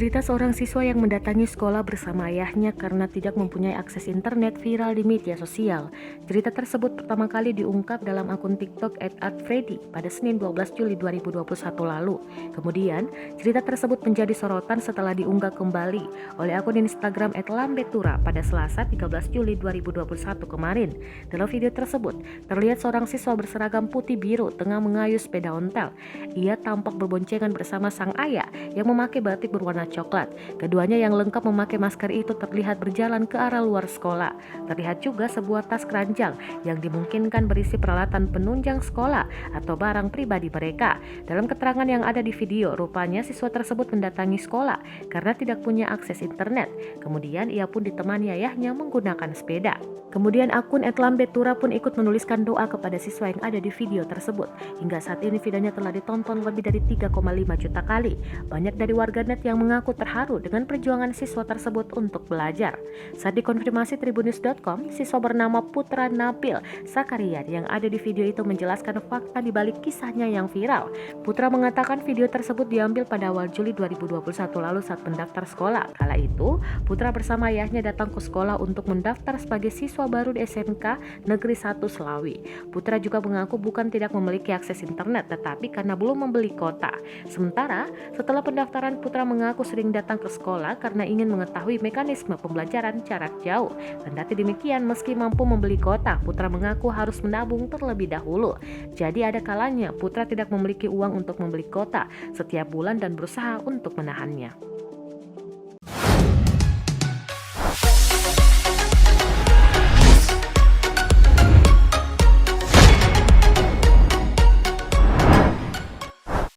Cerita seorang siswa yang mendatangi sekolah bersama ayahnya karena tidak mempunyai akses internet viral di media sosial. Cerita tersebut pertama kali diungkap dalam akun TikTok @adfreddy pada Senin 12 Juli 2021 lalu. Kemudian, cerita tersebut menjadi sorotan setelah diunggah kembali oleh akun Instagram @lambetura pada Selasa 13 Juli 2021 kemarin. Dalam video tersebut, terlihat seorang siswa berseragam putih biru tengah mengayuh sepeda ontel. Ia tampak berboncengan bersama sang ayah yang memakai batik berwarna coklat. Keduanya yang lengkap memakai masker itu terlihat berjalan ke arah luar sekolah. Terlihat juga sebuah tas keranjang yang dimungkinkan berisi peralatan penunjang sekolah atau barang pribadi mereka. Dalam keterangan yang ada di video, rupanya siswa tersebut mendatangi sekolah karena tidak punya akses internet. Kemudian ia pun ditemani ayahnya menggunakan sepeda. Kemudian akun @lambetura pun ikut menuliskan doa kepada siswa yang ada di video tersebut. Hingga saat ini videonya telah ditonton lebih dari 3,5 juta kali. Banyak dari warganet yang mengaku terharu dengan perjuangan siswa tersebut untuk belajar. Saat dikonfirmasi Tribunnews.com, siswa bernama Putra Nabil Sakarian yang ada di video itu menjelaskan fakta di balik kisahnya yang viral. Putra mengatakan video tersebut diambil pada awal Juli 2021 lalu saat mendaftar sekolah. Kala itu, Putra bersama ayahnya datang ke sekolah untuk mendaftar sebagai siswa baru di SMK Negeri 1 Selawi. Putra juga mengaku bukan tidak memiliki akses internet, tetapi karena belum membeli kuota. Sementara, setelah pendaftaran, Putra mengaku sering datang ke sekolah karena ingin mengetahui mekanisme pembelajaran jarak jauh. Kendati demikian, meski mampu membeli kuota, Putra mengaku harus menabung terlebih dahulu. Jadi ada kalanya Putra tidak memiliki uang untuk membeli kuota setiap bulan dan berusaha untuk menahannya.